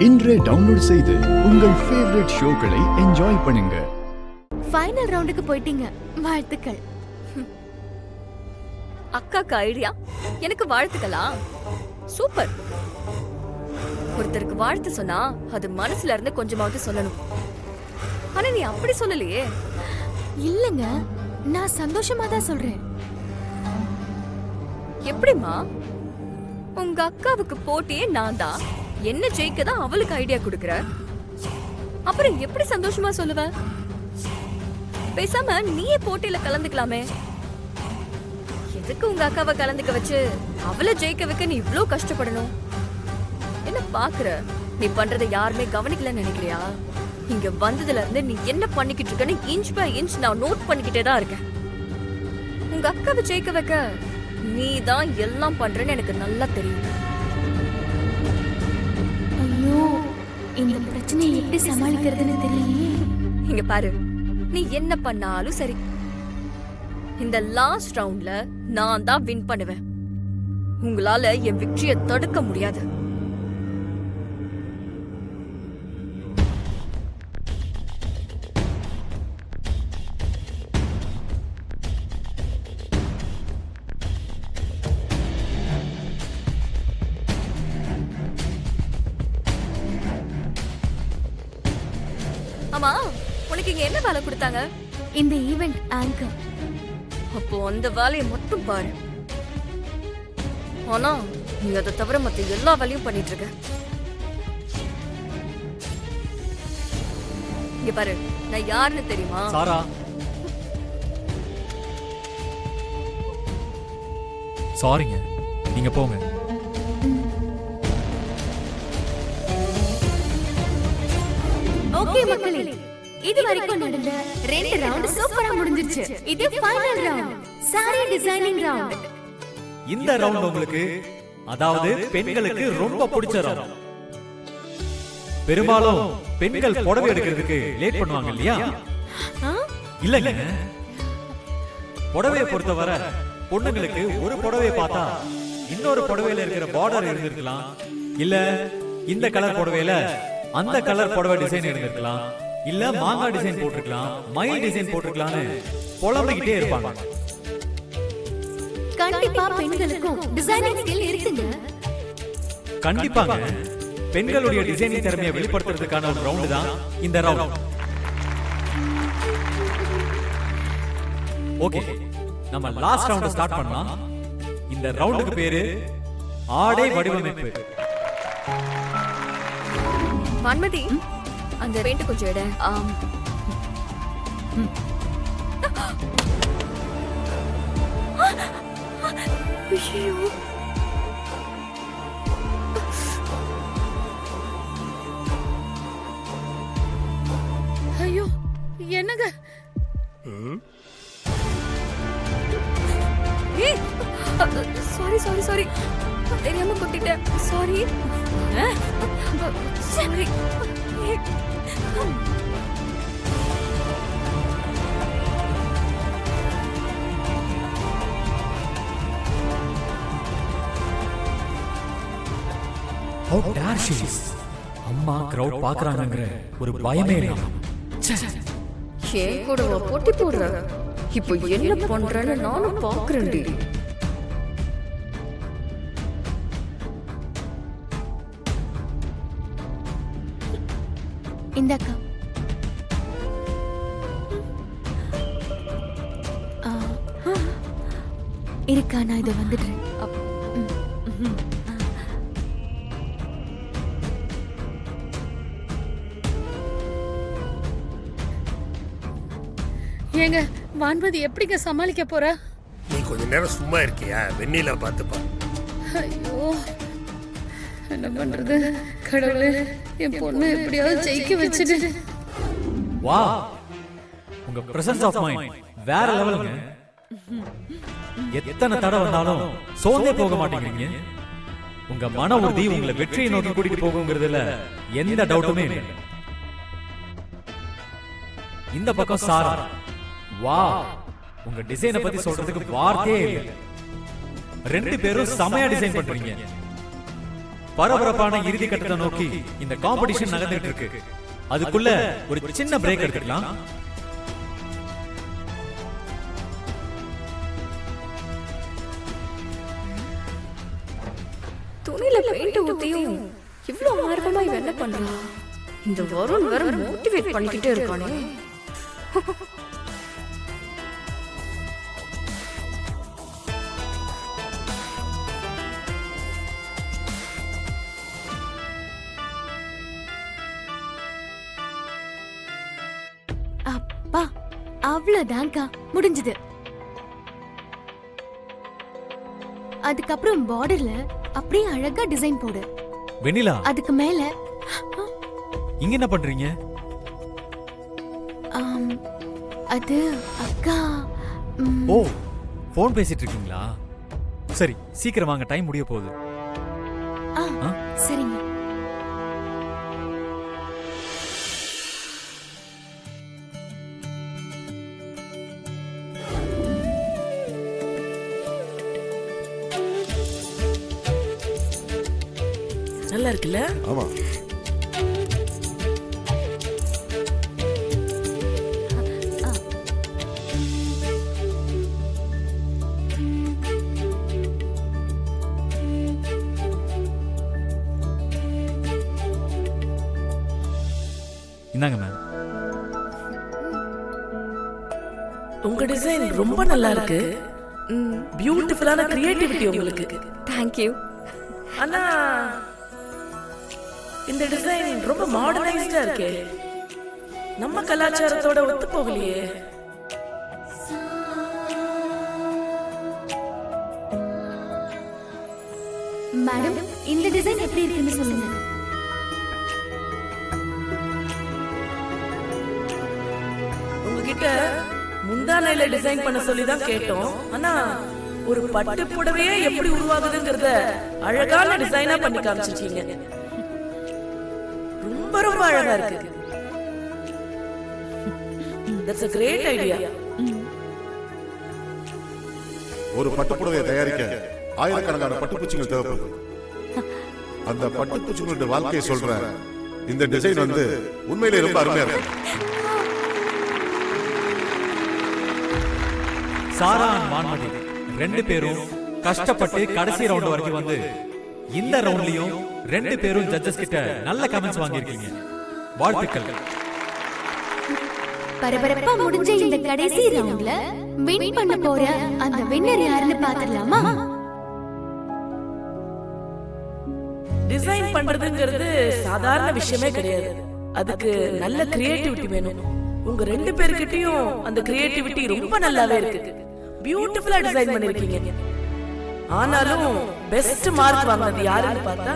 இன்றே டவுன்லோட் செய்து உங்கள் ஃபேவரட் ஷோக்களை என்ஜாய் பண்ணுங்க. ஃபைனல் ரவுண்டுக்கு போயிட்டீங்க, வாழ்த்துக்கள். அக்காக்கு ஐடியா, எனக்கு வாழ்த்துக்களா? சூப்பர். ஒருத்தருக்கு வாழ்த்து சொன்னா அது மனசுல இருந்து கொஞ்சமாவது சொல்லணும். ஆனா நீ அப்படி சொல்லலையே. இல்லங்க, நான் சந்தோஷமா தான் சொல்றேன். எப்படிமா? உங்க அக்காவுக்கு போட்டியே நான் தான், என்ன ஜெயிக்க தான் அவளுக்கு ஐடியா கொடுக்கற. அப்புறம் எப்படி சந்தோஷமா சொல்லுவ? பேசாம நீயே போட்டியில கலந்துக்கலாமே. எதுக்கு உங்க அக்காவை கலந்துக்க வச்சு அவளை ஜெயிக்க வைக்க நீ இவ்ளோ கஷ்டப்படணும்? என்ன பாக்குற? நீ பண்றதை யாருமே கவனிக்கலன்னு நினைக்கிறியா? இங்க வந்ததுல இருந்து நீ என்ன பண்ணிக்கிட்டு இருக்கன்னு இன்ச் பை இன்ச் நான் நோட் பண்ணிக்கிட்டே தான் இருக்கேன். உங்க அக்காவை ஜெயிக்க வைக்க நீ தான் எல்லாம் பண்றேன்னு எனக்கு நல்லா தெரியும். ஐயோ, இந்த பிரச்சனையை எப்படி சமாளிக்கிறதுன்னு தெரியலையே. இங்க பாரு, நீ என்ன பண்ணாலும் சரி, இந்த லாஸ்ட் ரவுண்ட்ல நான் தான் வின் பண்ணுவேன். உங்களால என் வெற்றியை தடுக்க முடியாது. ஆமா, உனக்கு இங்க என்ன வேலை கொடுத்தாங்க? இந்த ஈவென்ட் ஆங்கர். அப்போ அந்த வேலையை மட்டும் பாரு. ஆனா நீ அதை தவிர மத்த எல்லா வேலையும் பண்ணிட்டு இருக்க. இங்க பாரு, நான் யாருன்னு தெரியுமா? சாரா. சாரிங்க, நீங்க போங்க. ஓகே மக்களே, இது வரைக்கும் நடந்த 2 ரவுண்ட் சூப்பரா முடிஞ்சிருச்சு. இது final round, sorry designing round. இந்த ரவுண்ட் உங்களுக்கு, அதாவது பெண்களுக்கு ரொம்ப பிடிச்ச ரவுண்ட். பெரும்பாலும் பெண்கள் புடவை எடுக்கிறதுக்கு லேட் பண்ணுவாங்க இல்லையா? இல்லங்க, புடவையை பொறுத்தவரை பொண்ணுங்களுக்கு ஒரு புடவையை பார்த்தா இன்னொரு புடவையில இருக்கிற பார்டர் இருந்திருக்கலாம், இல்ல இந்த கலர் புடவையில அந்த கலர் புடவை டிசைன் இருந்திருக்கலாம், இல்ல மாங்காய் டிசைன் போட்டிருக்கலாம், மயில் டிசைன் போட்டிருக்கலாம்னு புலம்பிக்கிட்டே இருப்பாங்க. கண்டிப்பா பெண்களுக்கும் டிசைனிங் ஸ்கில் இருக்குங்க. கண்டிப்பாங்க, பெண்களுடைய டிசைனிங் திறமையை வெளிப்படுத்துறதுக்கான ஒரு ரவுண்ட் தான் இந்த ரவுண்ட். ஓகே, நம்ம லாஸ்ட் ரவுண்ட் ஸ்டார்ட் பண்ணலாம். இந்த ரவுண்டுக்கு பேரு ஆடை வடிவமைப்பு. வான்மதி, அந்த பெயிண்ட் கொஞ்சம் எடு. ஐயோ, ஐயோ, என்னங்க? சாரி சாரி சாரி, தெரியாம கொட்டிட்டேன். Sorry sorry. How dare she? அம்மா கிரவுட் பாக்குறாங்கங்கற ஒரு பயமே இல்ல. ஏன் கூட போட்டி போடுற? இப்போ என்ன பண்றேன்னு நானும் பாக்குறேன்டி. இந்தக்கா இருக்கா, நான் இதை வந்துடுறேன். ஏங்க, வான்மதி எப்படிங்க சமாளிக்க போற? நீ கொஞ்ச நேரம் சும்மா இருக்கியா? வெண்ணில பாத்துப்பா. ஐயோ, என்ன பண்றது? கடவுளே, என் பொண்ணு எப்படியாவது ஜெயிக்க வச்சுடு. வா, உங்க பிரசன்ஸ் ஆஃப் மைண்ட் வேற லெவலுங்க. எத்தனை தடவை வந்தாலும் சோர்ந்தே போக மாட்டேங்கிறீங்க. உங்க மன உறுதி உங்களை வெற்றியை நோக்கி கூட்டிட்டு போகுங்கிறதுல எந்த டவுட்டுமே இல்லை. இந்த பக்கம் சாரா, வா, உங்க டிசைனை பத்தி சொல்றதுக்கு வார்த்தையே இல்லை. ரெண்டு பேரும் செமையா டிசைன் பண்றீங்க. பரபரப்பான இறுதி கட்டத்தை நோக்கி இந்த காம்படிஷன் நடந்துட்டு இருக்கு. அதுக்குள்ள ஒரு சின்ன பிரேக் எடுத்துக்கலாம். துணியில பெயிண்ட் ஊத்தியும் இவ்வளவு ஆர்வமா இவன் என்ன பண்றான்? இந்த வருண் வேற மோட்டிவேட் பண்ணிக்கிட்டே இருக்கானே. அப்பா அவ்வளவுதான்க்கா, முடிஞ்சது. அதுக்கப்புறம் பார்டர்ல அப்படியே அழகா டிசைன் போடு. வெண்ணிலா, அதுக்கு மேல இங்க என்ன பண்றீங்க? அது அக்கா. ஓ, போன் பேசிட்டு இருக்கீங்களா? சரி, சீக்கிரம் வாங்க, டைம் முடிய போகுது. சரிங்க. நல்லா இருக்குல்ல? ஆமா. இந்தாங்க மேம். உங்க டிசைன் ரொம்ப நல்லா இருக்கு. பியூட்டிஃபுல்லான கிரியேட்டிவிட்டி உங்களுக்கு. தேங்க்யூ. ஆனா இந்த டிசைன் ரொம்ப மாடர்னைஸ்டா இருக்கே. நம்ம கலாச்சாரத்தோட ஒத்து போகலையே. மேடம், இந்த டிசைன் எப்படி இருக்குன்னு சொல்லுங்க. உங்ககிட்ட முந்தானையில டிசைன் பண்ண சொல்லி தான் கேட்டோம். ஆனா ஒரு பட்டு புடவையே எப்படி உருவாகுதுங்கிறத அழகான டிசைனா பண்ணி காமிச்சிருக்கீங்க. ரொம்ப ரொம்ப அழகா இருக்கு. That's a great idea. ஒரு பட்டுப்புடவையை தயாரிக்க ஆயிரக்கணக்கான பட்டுப்பூச்சிகள் தேவைப்படுது. அந்த பட்டுப்பூச்சிகளோட வாழ்க்கையை சொல்ற இந்த டிசைன் வந்து உண்மையிலே ரொம்ப அருமையா இருக்கு. சாரா and வான்மதி ரெண்டு பேரும் கஷ்டப்பட்டு கடைசி ரவுண்ட் வரைக்கும் வந்து இந்த ரவுண்ட்லயும் ரெண்டு பேரும் ஜட்ஜஸ் கிட்ட நல்ல கமெண்ட்ஸ் வாங்கியிருக்கீங்க. வாழ்த்துக்கள். பரபரப்பா முடிஞ்ச இந்த கடைசி ரவுண்ட்ல வின் பண்ண போற அந்த வின்னர் யாருன்னு பாத்துடலாமா? டிசைன் பண்றதுங்கிறது சாதாரண விஷயமே கிடையாது. அதுக்கு நல்ல கிரியேட்டிவிட்டி வேணும். உங்க ரெண்டு பேர்கிட்டயும் அந்த கிரியேட்டிவிட்டி ரொம்ப நல்லாவே இருக்கு. பியூட்டிஃபுல்லா டிசைன் பண்ணிருக்கீங்க. ஆனாலும் பெஸ்ட் மார்க் வாங்கினது யாருன்னு பார்த்தா